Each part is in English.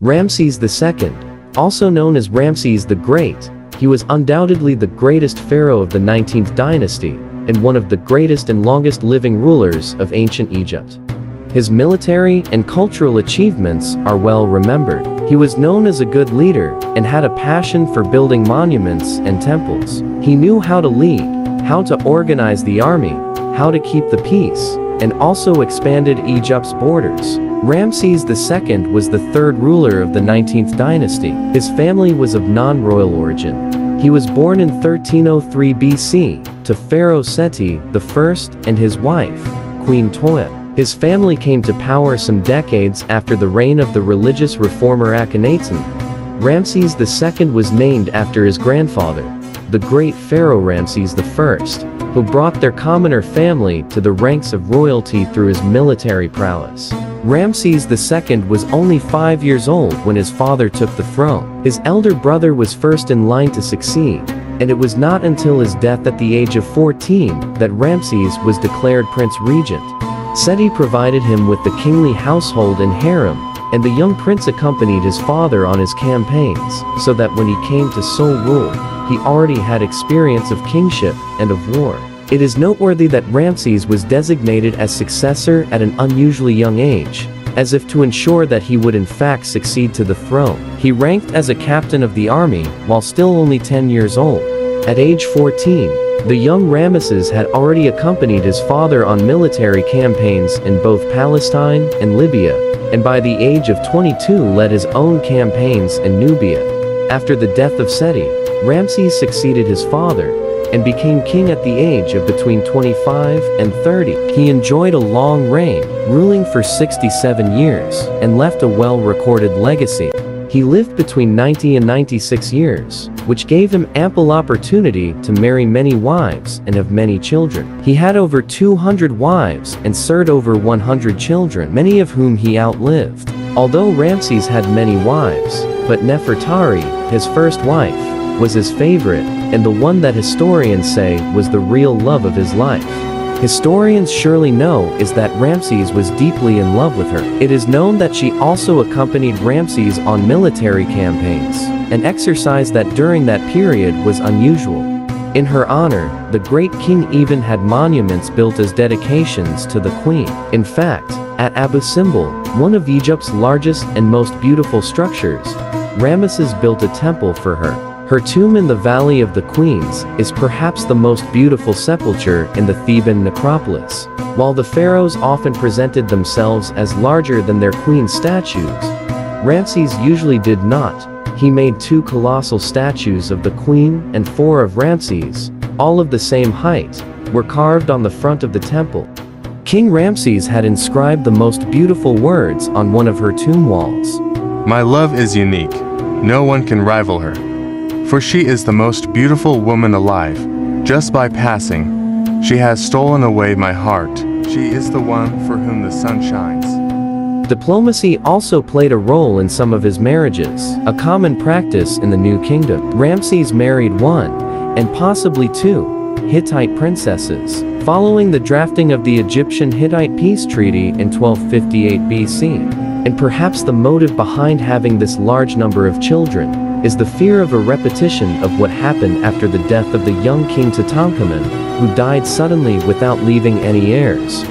Ramses II, also known as Ramses the Great, he was undoubtedly the greatest pharaoh of the 19th dynasty, and one of the greatest and longest living rulers of ancient Egypt. His military and cultural achievements are well remembered. He was known as a good leader, and had a passion for building monuments and temples. He knew how to lead, how to organize the army, how to keep the peace, and also expanded Egypt's borders. Ramses II was the third ruler of the 19th dynasty. His family was of non-royal origin. He was born in 1303 BC to Pharaoh Seti I and his wife, Queen Toya. His family came to power some decades after the reign of the religious reformer Akhenaten. Ramses II was named after his grandfather, the great pharaoh Ramses I, who brought their commoner family to the ranks of royalty through his military prowess. Ramses II was only 5 years old when his father took the throne. His elder brother was first in line to succeed, and it was not until his death at the age of 14 that Ramses was declared Prince Regent. Seti provided him with the kingly household and harem, and the young prince accompanied his father on his campaigns, so that when he came to sole rule, he already had experience of kingship and of war. It is noteworthy that Ramses was designated as successor at an unusually young age, as if to ensure that he would in fact succeed to the throne. He ranked as a captain of the army while still only 10 years old. At age 14, the young Ramses had already accompanied his father on military campaigns in both Palestine and Libya, and by the age of 22 led his own campaigns in Nubia. After the death of Seti, Ramses succeeded his father, and became king at the age of between 25 and 30. He enjoyed a long reign, ruling for 67 years, and left a well-recorded legacy. He lived between 90 and 96 years, which gave him ample opportunity to marry many wives and have many children. He had over 200 wives and served over 100 children, many of whom he outlived. Although Ramses had many wives, but Nefertari, his first wife, was his favorite, and the one that historians say was the real love of his life. Historians surely know is that Ramses was deeply in love with her. It is known that she also accompanied Ramses on military campaigns, an exercise that during that period was unusual. In her honor, the great king even had monuments built as dedications to the queen. In fact, at Abu Simbel, one of Egypt's largest and most beautiful structures, Ramses built a temple for her. Her tomb in the Valley of the Queens is perhaps the most beautiful sepulchre in the Theban necropolis. While the pharaohs often presented themselves as larger than their queen statues, Ramses usually did not. He made 2 colossal statues of the queen and 4 of Ramses, all of the same height, were carved on the front of the temple. King Ramses had inscribed the most beautiful words on one of her tomb walls. "My love is unique. No one can rival her. For she is the most beautiful woman alive. Just by passing, she has stolen away my heart. She is the one for whom the sun shines." Diplomacy also played a role in some of his marriages, a common practice in the New Kingdom. Ramses married 1, and possibly 2, Hittite princesses, following the drafting of the Egyptian-Hittite peace treaty in 1258 BC. And perhaps the motive behind having this large number of children is the fear of a repetition of what happened after the death of the young king Tutankhamun, who died suddenly without leaving any heirs.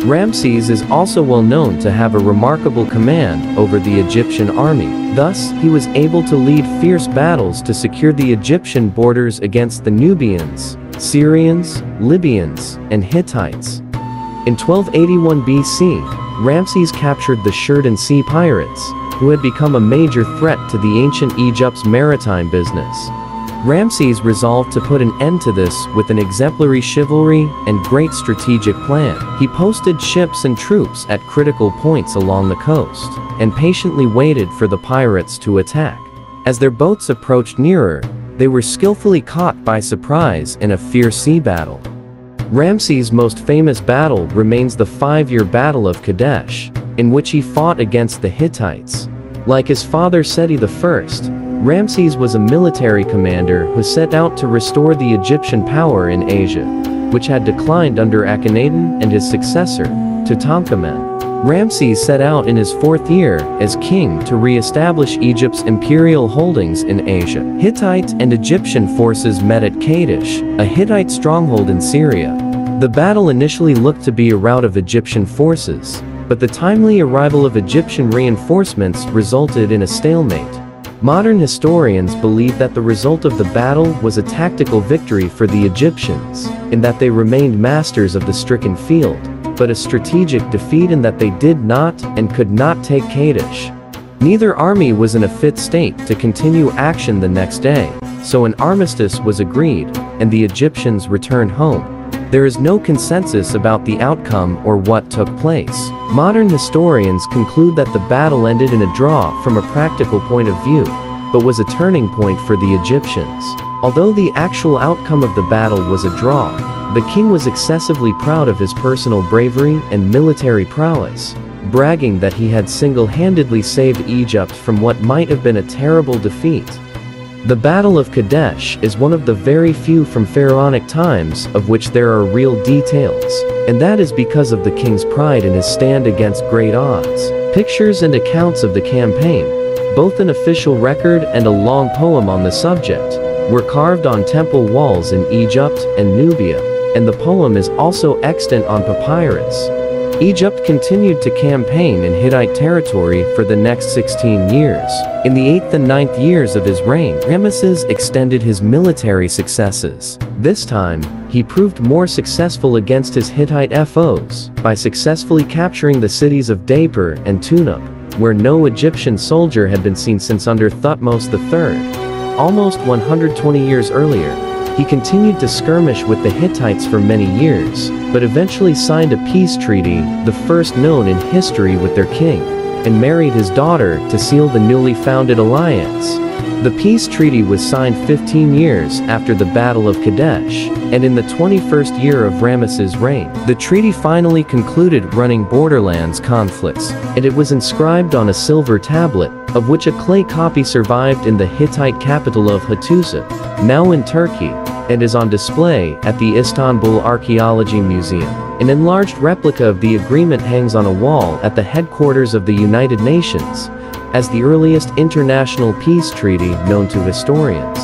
Ramses is also well known to have a remarkable command over the Egyptian army. Thus, he was able to lead fierce battles to secure the Egyptian borders against the Nubians, Syrians, Libyans, and Hittites. In 1281 BC, Ramses captured the Shirdan Sea pirates, who had become a major threat to the ancient Egypt's maritime business. Ramses resolved to put an end to this with an exemplary chivalry and great strategic plan. He posted ships and troops at critical points along the coast, and patiently waited for the pirates to attack. As their boats approached nearer, they were skillfully caught by surprise in a fierce sea battle. Ramses' most famous battle remains the 5-year Battle of Kadesh, in which he fought against the Hittites. Like his father Seti I, Ramses was a military commander who set out to restore the Egyptian power in Asia, which had declined under Akhenaten and his successor, Tutankhamun. Ramses set out in his 4th year as king to re-establish Egypt's imperial holdings in Asia. Hittite and Egyptian forces met at Kadesh, a Hittite stronghold in Syria. The battle initially looked to be a rout of Egyptian forces, but the timely arrival of Egyptian reinforcements resulted in a stalemate. Modern historians believe that the result of the battle was a tactical victory for the Egyptians, in that they remained masters of the stricken field, but a strategic defeat in that they did not and could not take Kadesh. Neither army was in a fit state to continue action the next day, so an armistice was agreed, and the Egyptians returned home. There is no consensus about the outcome or what took place. Modern historians conclude that the battle ended in a draw from a practical point of view, but was a turning point for the Egyptians. Although the actual outcome of the battle was a draw, the king was excessively proud of his personal bravery and military prowess, bragging that he had single-handedly saved Egypt from what might have been a terrible defeat. The Battle of Kadesh is one of the very few from pharaonic times of which there are real details, and that is because of the king's pride in his stand against great odds. Pictures and accounts of the campaign, both an official record and a long poem on the subject, were carved on temple walls in Egypt and Nubia, and the poem is also extant on papyrus. Egypt continued to campaign in Hittite territory for the next 16 years. In the 8th and 9th years of his reign, Ramses extended his military successes. This time, he proved more successful against his Hittite foes by successfully capturing the cities of Dapur and Tunub, where no Egyptian soldier had been seen since under Thutmose III. Almost 120 years earlier, he continued to skirmish with the Hittites for many years, but eventually signed a peace treaty, the first known in history, with their king, and married his daughter to seal the newly founded alliance. The peace treaty was signed 15 years after the Battle of Kadesh, and in the 21st year of Ramses' reign. The treaty finally concluded running borderlands conflicts, and it was inscribed on a silver tablet, of which a clay copy survived in the Hittite capital of Hattusa, now in Turkey, and is on display at the Istanbul Archaeology Museum. An enlarged replica of the agreement hangs on a wall at the headquarters of the United Nations, as the earliest international peace treaty known to historians.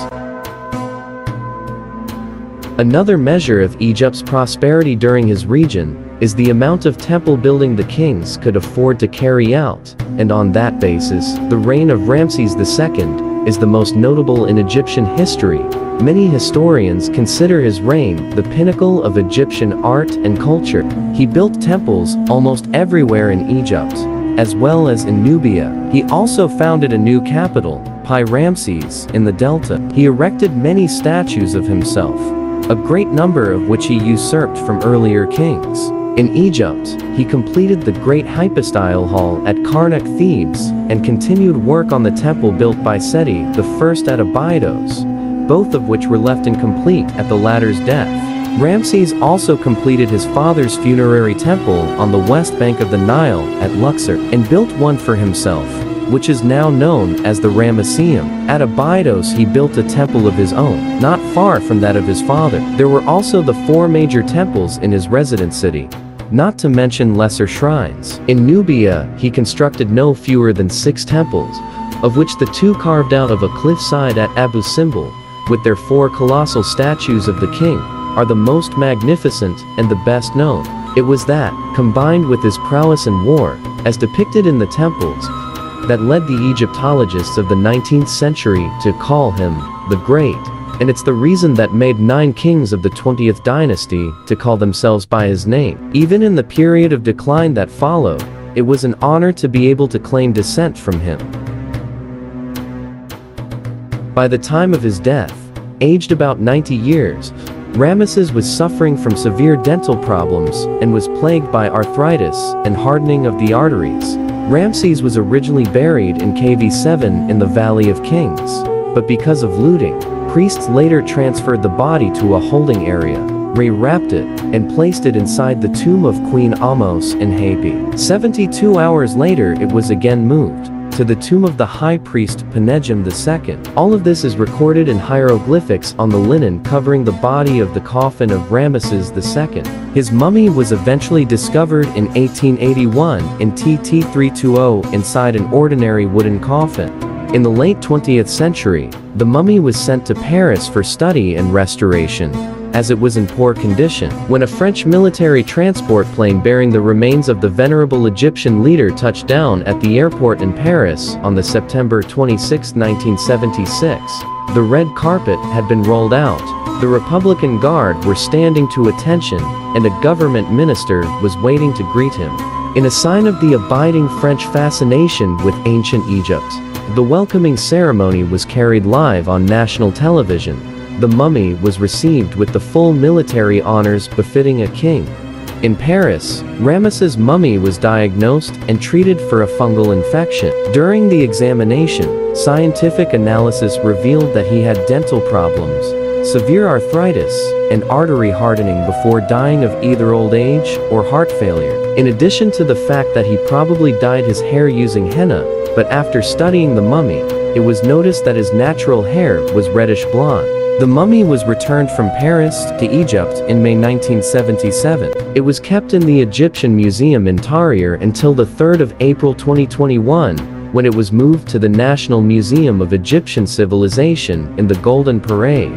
Another measure of Egypt's prosperity during his region is the amount of temple building the kings could afford to carry out, and on that basis, the reign of Ramses II is the most notable in Egyptian history. Many historians consider his reign the pinnacle of Egyptian art and culture. He built temples almost everywhere in Egypt, as well as in Nubia. He also founded a new capital, Ramses, in the Delta. He erected many statues of himself, a great number of which he usurped from earlier kings. In Egypt, he completed the great hypostyle hall at Karnak, Thebes, and continued work on the temple built by Seti I at Abydos, both of which were left incomplete at the latter's death. Ramses also completed his father's funerary temple on the west bank of the Nile at Luxor, and built one for himself, which is now known as the Ramesseum. At Abydos he built a temple of his own, not far from that of his father. There were also the 4 major temples in his resident city, not to mention lesser shrines. In Nubia, he constructed no fewer than 6 temples, of which the 2 carved out of a cliffside at Abu Simbel, with their 4 colossal statues of the king, are the most magnificent and the best known. It was that, combined with his prowess in war, as depicted in the temples, that led the Egyptologists of the 19th century to call him the Great, and it's the reason that made 9 kings of the 20th dynasty to call themselves by his name. Even in the period of decline that followed, it was an honor to be able to claim descent from him. By the time of his death, aged about 90 years, Ramses was suffering from severe dental problems and was plagued by arthritis and hardening of the arteries. Ramses was originally buried in KV7 in the Valley of Kings, but because of looting, priests later transferred the body to a holding area, re-wrapped it, and placed it inside the tomb of Queen Ahmose in Hapi. 72 hours later it was again moved, to the tomb of the high priest Penegem II. All of this is recorded in hieroglyphics on the linen covering the body of the coffin of Ramses II. His mummy was eventually discovered in 1881 in TT 320 inside an ordinary wooden coffin. In the late 20th century, the mummy was sent to Paris for study and restoration, as it was in poor condition. When a French military transport plane bearing the remains of the venerable Egyptian leader touched down at the airport in Paris on September 26, 1976, the red carpet had been rolled out, the Republican Guard were standing to attention, and a government minister was waiting to greet him. In a sign of the abiding French fascination with ancient Egypt, the welcoming ceremony was carried live on national television. The mummy was received with the full military honors befitting a king. In Paris, Ramesses' mummy was diagnosed and treated for a fungal infection. During the examination, scientific analysis revealed that he had dental problems, severe arthritis, and artery hardening before dying of either old age or heart failure. In addition to the fact that he probably dyed his hair using henna, but after studying the mummy, it was noticed that his natural hair was reddish blonde. The mummy was returned from Paris to Egypt in May 1977. It was kept in the Egyptian Museum in Tahrir until the 3rd of April 2021, when it was moved to the National Museum of Egyptian Civilization in the Golden Parade.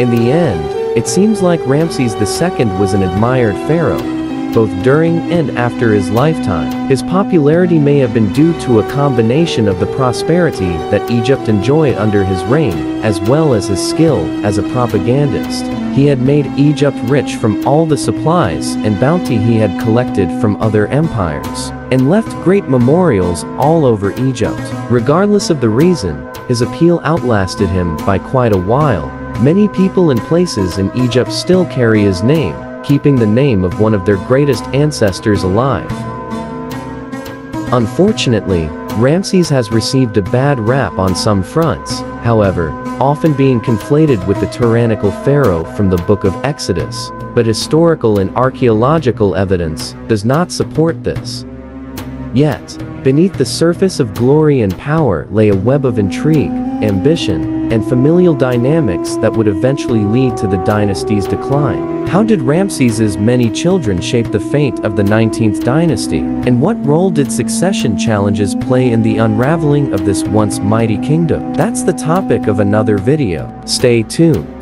In the end, it seems like Ramses II was an admired pharaoh, both during and after his lifetime. His popularity may have been due to a combination of the prosperity that Egypt enjoyed under his reign, as well as his skill as a propagandist. He had made Egypt rich from all the supplies and bounty he had collected from other empires, and left great memorials all over Egypt. Regardless of the reason, his appeal outlasted him by quite a while. Many people and places in Egypt still carry his name, keeping the name of one of their greatest ancestors alive. Unfortunately, Ramses has received a bad rap on some fronts, however, often being conflated with the tyrannical pharaoh from the Book of Exodus, but historical and archaeological evidence does not support this. Yet, beneath the surface of glory and power lay a web of intrigue, ambition, and familial dynamics that would eventually lead to the dynasty's decline. How did Ramses's many children shape the fate of the 19th dynasty? And what role did succession challenges play in the unraveling of this once mighty kingdom? That's the topic of another video. Stay tuned.